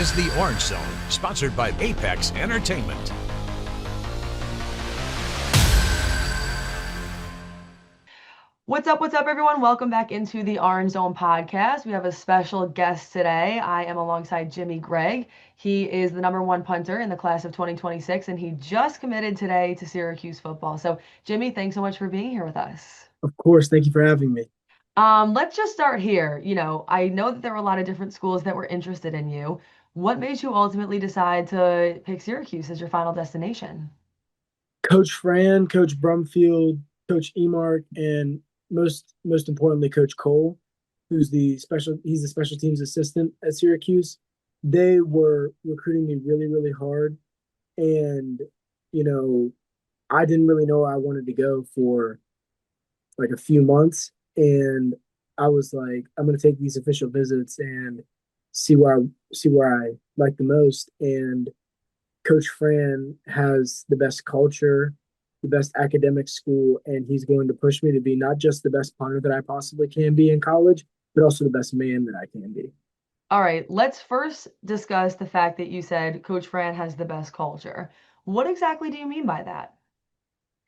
is the Orange Zone, sponsored by Apex Entertainment. What's up, everyone? Welcome back into the Orange Zone podcast. We have a special guest today. I am alongside Jimmy Gregg. He is the #1 punter in the class of 2026, and he just committed today to Syracuse football. So, Jimmy, thanks so much for being here with us. Of course. Thank you for having me. Let's just start here. I know that there were a lot of different schools that were interested in you. What made you ultimately decide to pick Syracuse as your final destination? Coach Fran, Coach Brumfield, Coach Emark, and most importantly, Coach Cole, he's the special teams assistant at Syracuse. They were recruiting me really, really hard. And, you know, I didn't really know where I wanted to go for like a few months. And I was like, I'm gonna take these official visits and see where I like the most. And Coach Fran has the best culture, the best academic school, and he's going to push me to be not just the best punter that I possibly can be in college, but also the best man that I can be. All right, let's first discuss the fact that you said Coach Fran has the best culture. What exactly do you mean by that?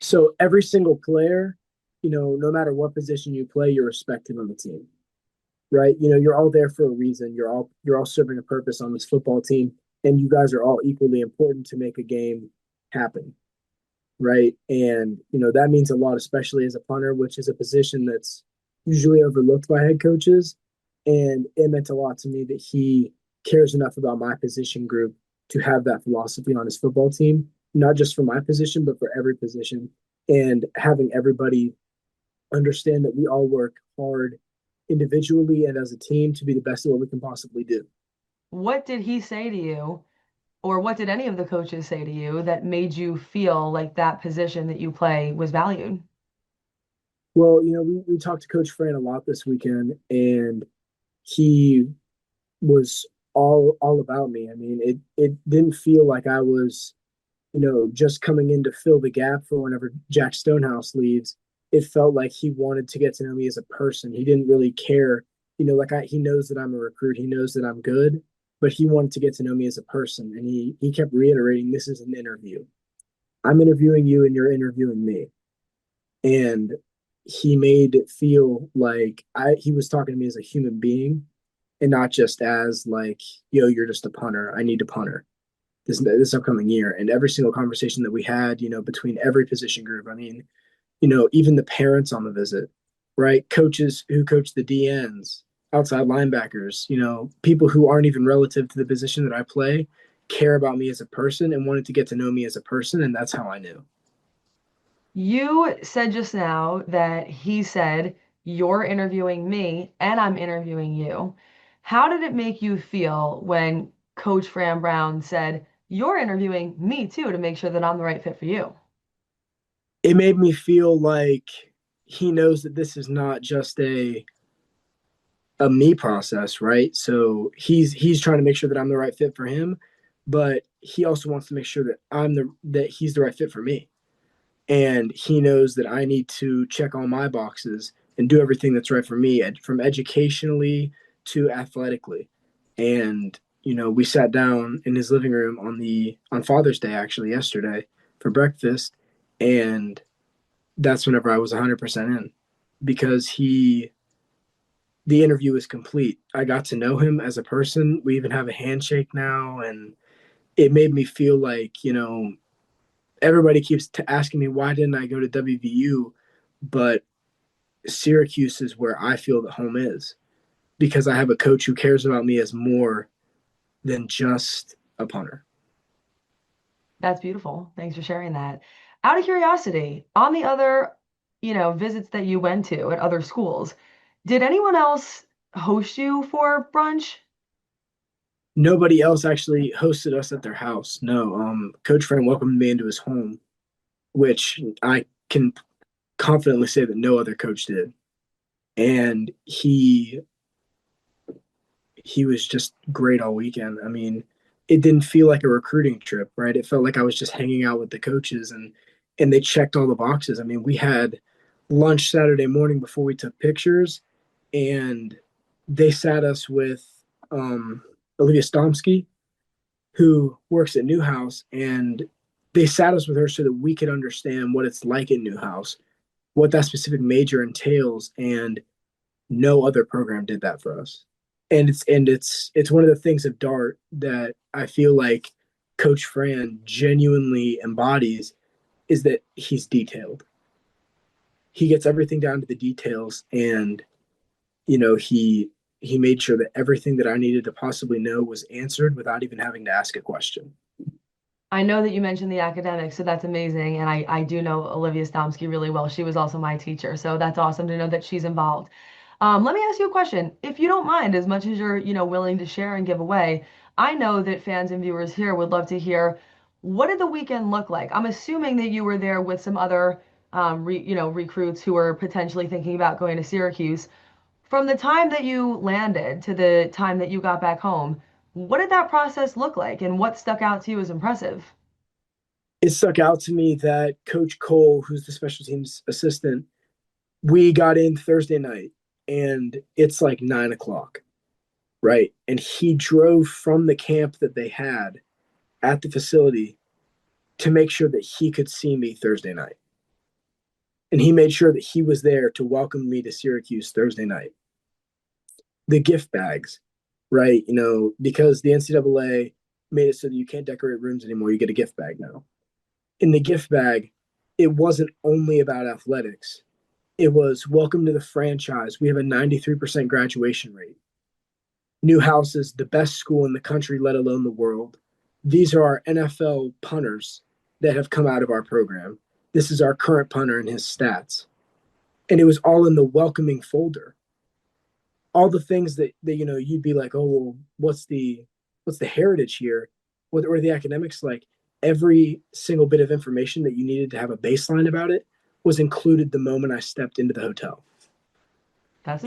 So every single player, no matter what position you play, you're respected on the team, right? You're all there for a reason. You're all serving a purpose on this football team, and you guys are all equally important to make a game happen, right? And that means a lot, especially as a punter, which is a position that's usually overlooked by head coaches. And it meant a lot to me that he cares enough about my position group to have that philosophy on his football team, not just for my position, but for every position. And having everybody understand that we all work hard individually and as a team to be the best at what we can possibly do. What did he say to you, or what did any of the coaches say to you that made you feel like that position that you play was valued? Well, we talked to Coach Fran a lot this weekend, and he was all about me. I mean, it didn't feel like I was, just coming in to fill the gap for whenever Jack Stonehouse leaves. It felt like he wanted to get to know me as a person. He didn't really care, he knows that I'm a recruit. He knows that I'm good, but he wanted to get to know me as a person. And he kept reiterating, this is an interview. I'm interviewing you and you're interviewing me. And he made it feel like he was talking to me as a human being and not just as like, you're just a punter. I need a punter this upcoming year. And every single conversation that we had, between every position group, I mean, even the parents on the visit, right? Coaches who coach the DNs, outside linebackers, people who aren't even relative to the position that I play care about me as a person and wanted to get to know me as a person. And that's how I knew. You said just now that he said, you're interviewing me and I'm interviewing you. How did it make you feel when Coach Fran Brown said, you're interviewing me too to make sure that I'm the right fit for you? It made me feel like he knows that this is not just a me process, right? So he's trying to make sure that I'm the right fit for him, but he also wants to make sure that that he's the right fit for me. And he knows that I need to check all my boxes and do everything that's right for me, from educationally to athletically. And we sat down in his living room on Father's Day, actually yesterday, for breakfast, and that's whenever I was 100% in, because the interview is complete. I got to know him as a person. We even have a handshake now, and it made me feel like, everybody keeps asking me why didn't I go to WVU, but Syracuse is where I feel that home is, because I have a coach who cares about me as more than just a punter. That's beautiful. Thanks for sharing that. Out of curiosity, on the other, visits that you went to at other schools, did anyone else host you for brunch? Nobody else actually hosted us at their house. No, Coach Fran welcomed me into his home, which I can confidently say that no other coach did. And he was just great all weekend. I mean, it didn't feel like a recruiting trip, right? It felt like I was just hanging out with the coaches, and they checked all the boxes. I mean, we had lunch Saturday morning before we took pictures, and they sat us with Olivia Stomsky, who works at Newhouse, and they sat us with her so that we could understand what it's like in Newhouse, what that specific major entails, and no other program did that for us. And it's one of the things of Dart that I feel like Coach Fran genuinely embodies is that he's detailed. He gets everything down to the details, and he made sure that everything that I needed to possibly know was answered without even having to ask a question. I know that you mentioned the academics, so that's amazing. And I do know Olivia Stomsky really well. She was also my teacher, so that's awesome to know that she's involved. Let me ask you a question, if you don't mind, as much as you're, willing to share and give away. I know that fans and viewers here would love to hear, what did the weekend look like? I'm assuming that you were there with some other, recruits who were potentially thinking about going to Syracuse. From the time that you landed to the time that you got back home, what did that process look like, and what stuck out to you as impressive? It stuck out to me that Coach Cole, who's the special teams assistant, we got in Thursday night and it's like 9 o'clock, right? And he drove from the camp that they had at the facility to make sure that he could see me Thursday night. And he made sure that he was there to welcome me to Syracuse Thursday night. The gift bags, right? Because the NCAA made it so that you can't decorate rooms anymore. You get a gift bag now. In the gift bag, it wasn't only about athletics. It was welcome to the franchise. We have a 93% graduation rate. Newhouse is the best school in the country, let alone the world. These are our NFL punters that have come out of our program. This is our current punter and his stats. And it was all in the welcoming folder. All the things that you'd be like, oh, well, what's the heritage here? What are the academics like? Every single bit of information that you needed to have a baseline about it was included the moment I stepped into the hotel. That's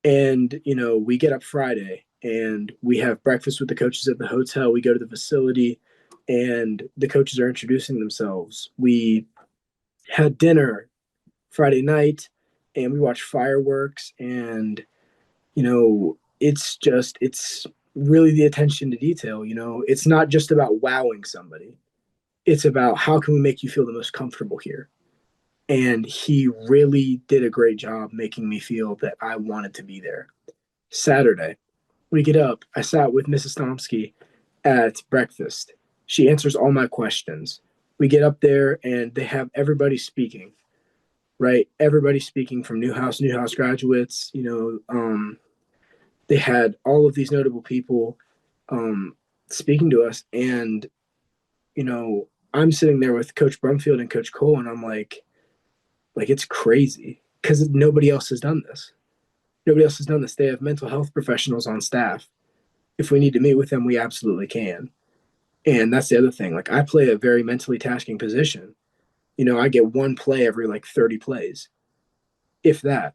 And, amazing. we get up Friday and we have breakfast with the coaches at the hotel. We go to the facility and the coaches are introducing themselves. We had dinner Friday night and we watched fireworks, and it's really the attention to detail. It's not just about wowing somebody. It's about how can we make you feel the most comfortable here. And he really did a great job making me feel that I wanted to be there. Saturday, we get up. I sat with Mrs. Tomsky at breakfast. She answers all my questions. We get up there and they have everybody speaking, right? Everybody speaking from Newhouse graduates. They had all of these notable people speaking to us. And, I'm sitting there with Coach Brumfield and Coach Cole, and I'm like it's crazy because nobody else has done this. Nobody else has done this. They have mental health professionals on staff. If we need to meet with them, we absolutely can. And that's the other thing. Like, I play a very mentally tasking position. I get one play every like 30 plays, if that.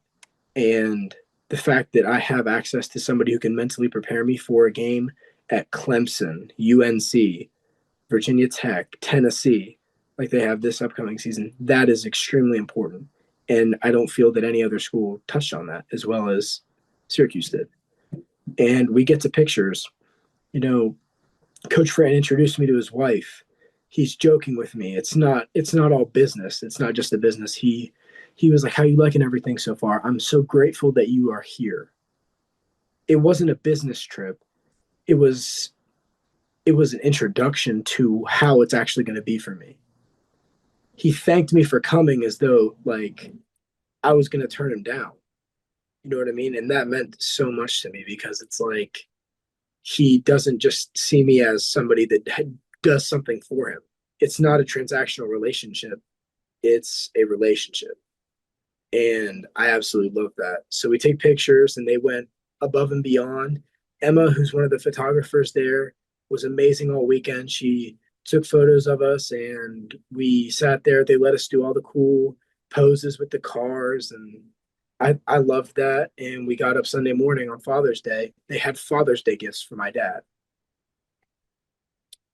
And the fact that I have access to somebody who can mentally prepare me for a game at Clemson, UNC, Virginia Tech, Tennessee, like they have this upcoming season, that is extremely important. And I don't feel that any other school touched on that as well as Syracuse did. And we get to pictures. Coach Fran introduced me to his wife. He's joking with me. It's not all business. It's not just a business. He was like, how you liking everything so far? I'm so grateful that you are here. It wasn't a business trip. It was an introduction to how it's actually going to be for me. He thanked me for coming as though like I was going to turn him down. You know what I mean? And that meant so much to me because it's like he doesn't just see me as somebody that does something for him. It's not a transactional relationship. It's a relationship. And I absolutely love that. So we take pictures and they went above and beyond. Emma, who's one of the photographers there, was amazing all weekend. She took photos of us and we sat there. They let us do all the cool poses with the cars. And I loved that. And we got up Sunday morning on Father's Day. They had Father's Day gifts for my dad.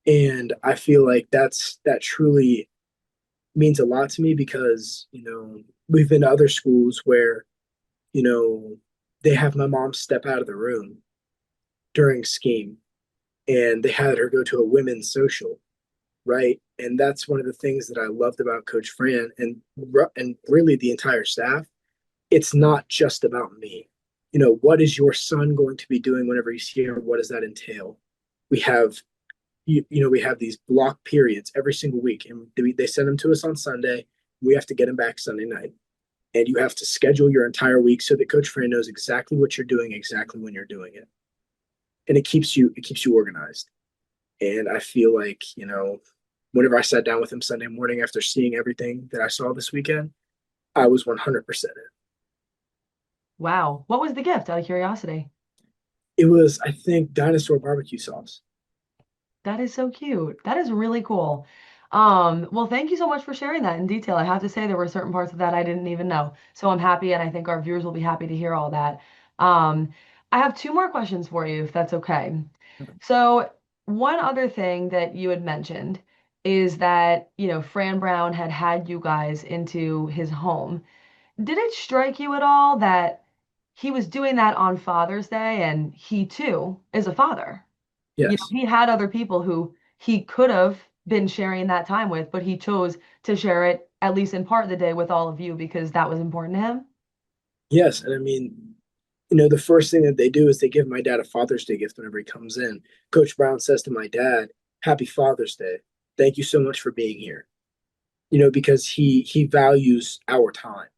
And I feel like that truly means a lot to me because, we've been to other schools where, you know, they have my mom step out of the room during scheme and they had her go to a women's social, right? And that's one of the things that I loved about Coach Fran and really the entire staff. It's not just about me. What is your son going to be doing whenever he's here? What does that entail? We have we have these block periods every single week, and they send them to us on Sunday. We have to get them back Sunday night, and you have to schedule your entire week so that Coach Fran knows exactly what you're doing, exactly when you're doing it, and it keeps you organized. And I feel like whenever I sat down with him Sunday morning after seeing everything that I saw this weekend, I was 100% in. Wow. What was the gift, out of curiosity? It was, I think, dinosaur barbecue sauce. That is so cute. That is really cool. Well, thank you so much for sharing that in detail. I have to say there were certain parts of that I didn't even know. So I'm happy, and I think our viewers will be happy to hear all that. Um, I have two more questions for you, if that's okay. So one other thing that you had mentioned is that, Fran Brown had you guys into his home. Did it strike you at all that he was doing that on Father's Day and he too is a father? Yes. He had other people who he could have been sharing that time with, but he chose to share it, at least in part of the day, with all of you because that was important to him. Yes. And I mean, the first thing that they do is they give my dad a Father's Day gift whenever he comes in. Coach Brown says to my dad, "Happy Father's Day. Thank you so much for being here." Because he values our time.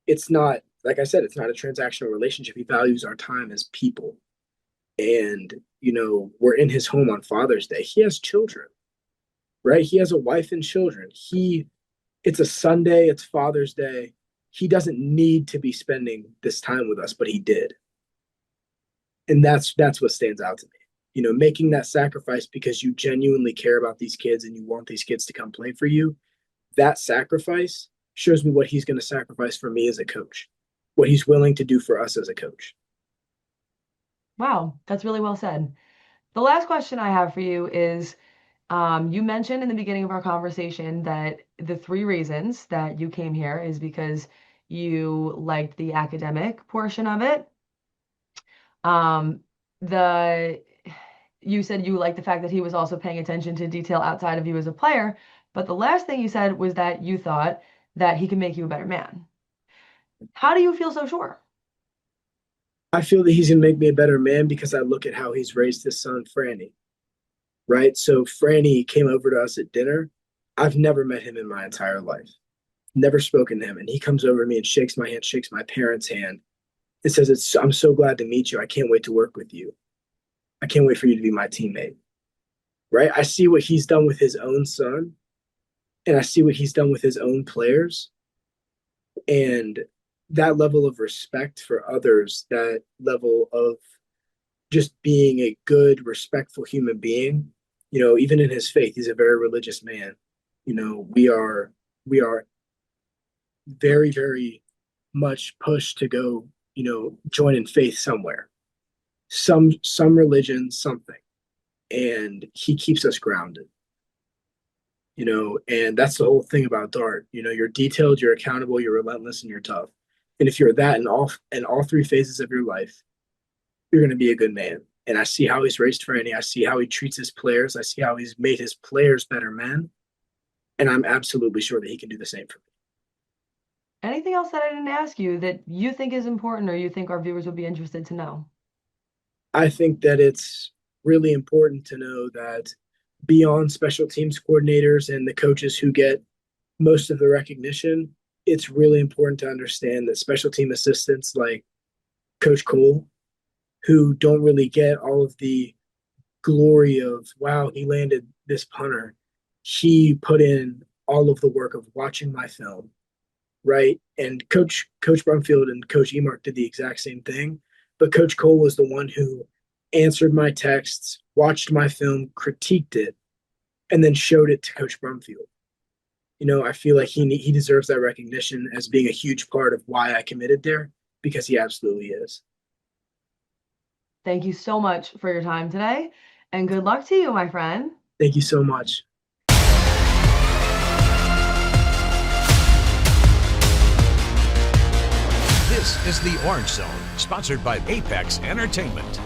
It's not, like I said, it's not a transactional relationship. He values our time as people. And, we're in his home on Father's Day. He has children, right? He has a wife and children. It's a Sunday, it's Father's Day. He doesn't need to be spending this time with us, but he did. And that's what stands out to me. Making that sacrifice because you genuinely care about these kids and you want these kids to come play for you. That sacrifice shows me what he's going to sacrifice for me as a coach, what he's willing to do for us as a coach. Wow, that's really well said. The last question I have for you is you mentioned in the beginning of our conversation that the three reasons that you came here is because you liked the academic portion of it. Um, the you said you liked the fact that he was also paying attention to detail outside of you as a player, but the last thing you said was that you thought that he could make you a better man. How do you feel so sure? I feel that he's going to make me a better man because I look at how he's raised his son, Franny, right? So Franny came over to us at dinner. I've never met him in my entire life, never spoken to him. And he comes over to me and shakes my hand, shakes my parents' hand, and says, "I'm so glad to meet you. I can't wait to work with you. I can't wait for you to be my teammate." Right? I see what he's done with his own son, and I see what he's done with his own players. And that level of respect for others, that level of just being a good, respectful human being, even in his faith, he's a very religious man. We are very, very much pushed to go, join in faith somewhere, some religion, something. And he keeps us grounded. And that's the whole thing about Dart. You're detailed, you're accountable, you're relentless, and you're tough. And if you're that in all three phases of your life, you're going to be a good man. And I see how he's raised Franny. I see how he treats his players. I see how he's made his players better men. And I'm absolutely sure that he can do the same for me. Anything else that I didn't ask you that you think is important or you think our viewers would be interested to know? I think that it's really important to know that beyond special teams coordinators and the coaches who get most of the recognition, it's really important to understand that special team assistants like Coach Cole, who don't really get all of the glory of, wow, he landed this punter. He put in all of the work of watching my film, right? And Coach Brumfield and Coach Emark did the exact same thing. But Coach Cole was the one who answered my texts, watched my film, critiqued it, and then showed it to Coach Brumfield. I feel like he deserves that recognition as being a huge part of why I committed there, because he absolutely is. Thank you so much for your time today, and good luck to you, my friend. Thank you so much. This is the Orange Zone, sponsored by Apex Entertainment.